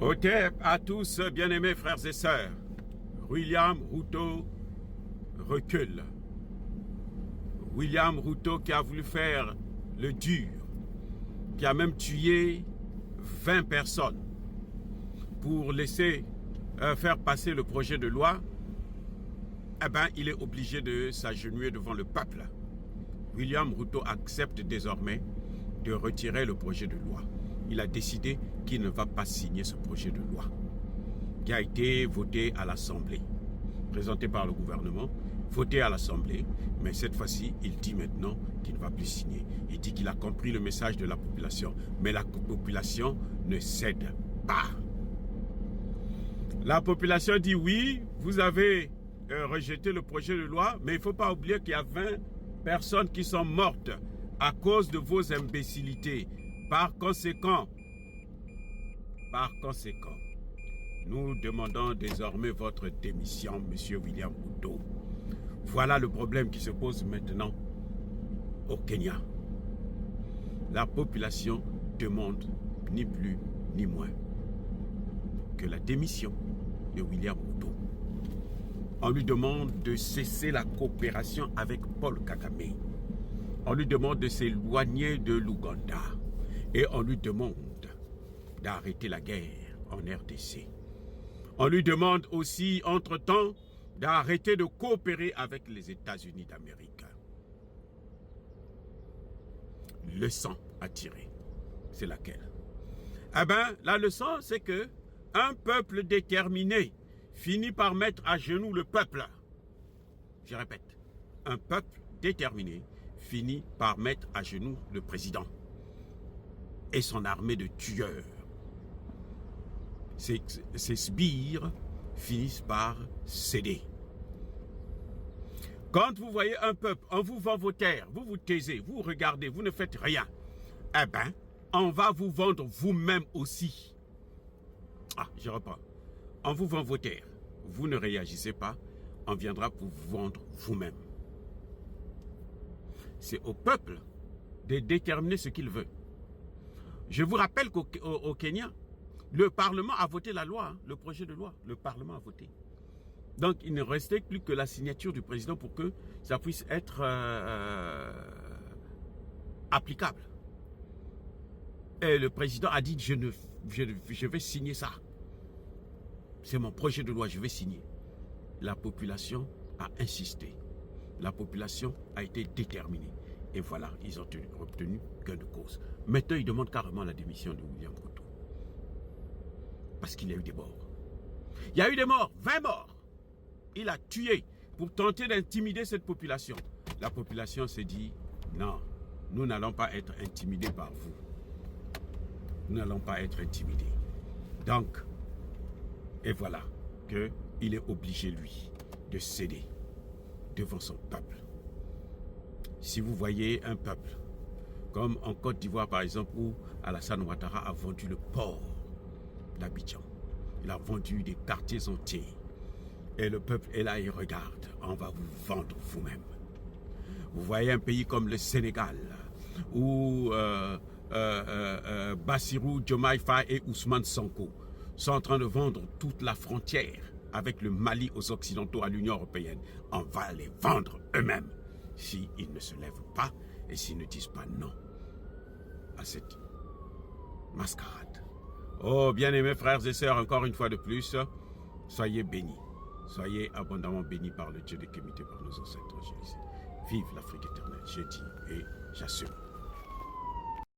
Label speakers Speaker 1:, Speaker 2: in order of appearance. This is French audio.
Speaker 1: Hotep à tous, bien-aimés frères et sœurs. William Ruto recule. William Ruto qui a voulu faire le dur, qui a même tué 20 personnes pour laisser faire passer le projet de loi, eh ben, il est obligé de s'agenouiller devant le peuple. William Ruto accepte désormais de retirer le projet de loi. Il a décidé qu'il ne va pas signer ce projet de loi qui a été voté à l'Assemblée, présenté par le gouvernement, voté à l'Assemblée, mais cette fois-ci, il dit maintenant qu'il ne va plus signer. Il dit qu'il a compris le message de la population, mais la population ne cède pas. La population dit oui, vous avez rejeté le projet de loi, mais il ne faut pas oublier qu'il y a 20 personnes qui sont mortes à cause de vos imbécilités. Par conséquent, nous demandons désormais votre démission, Monsieur William Ruto. Voilà le problème qui se pose maintenant au Kenya. La population demande ni plus ni moins que la démission de William Ruto. On lui demande de cesser la coopération avec Paul Kagame. On lui demande de s'éloigner de l'Ouganda. Et on lui demande d'arrêter la guerre en RDC. On lui demande aussi, entre-temps, d'arrêter de coopérer avec les États-Unis d'Amérique. Leçon à tirer, c'est laquelle? Eh bien, la leçon, c'est que un peuple déterminé finit par mettre à genoux le peuple. Je répète, un peuple déterminé finit par mettre à genoux le président et son armée de tueurs. Ces sbires finissent par céder. Quand vous voyez un peuple, on vous vend vos terres, vous vous taisez, vous regardez, vous ne faites rien, eh bien, on va vous vendre vous-même aussi. Ah, je reprends. On vous vend vos terres, vous ne réagissez pas, on viendra pour vous vendre vous-même. C'est au peuple de déterminer ce qu'il veut. Je vous rappelle qu'au Kenya, le Parlement a voté la loi, le projet de loi. Le Parlement a voté. Donc, il ne restait plus que la signature du président pour que ça puisse être applicable. Et le président a dit, je vais signer ça. C'est mon projet de loi, je vais signer. La population a insisté. La population a été déterminée. Et voilà, ils ont obtenu gain de cause. Maintenant, ils demandent carrément la démission de William Ruto. Parce qu'il y a eu des morts. Il y a eu des morts, 20 morts. Il a tué pour tenter d'intimider cette population. La population s'est dit, non, nous n'allons pas être intimidés par vous. Nous n'allons pas être intimidés. Donc, et voilà qu'il est obligé, lui, de céder devant son peuple. Si vous voyez un peuple, comme en Côte d'Ivoire par exemple, où Alassane Ouattara a vendu le port d'Abidjan, il a vendu des quartiers entiers, et le peuple est là, il regarde, on va vous vendre vous-même. Vous voyez un pays comme le Sénégal, où Bassirou Diomaye Faye et Ousmane Sonko sont en train de vendre toute la frontière avec le Mali aux Occidentaux à l'Union européenne. On va les vendre eux-mêmes s'ils ne se lèvent pas et s'ils ne disent pas non à cette mascarade. Oh, bien-aimés frères et sœurs, encore une fois de plus, soyez bénis. Soyez abondamment bénis par le Dieu de Kémité, par nos ancêtres. Vive l'Afrique éternelle, je dis et j'assume.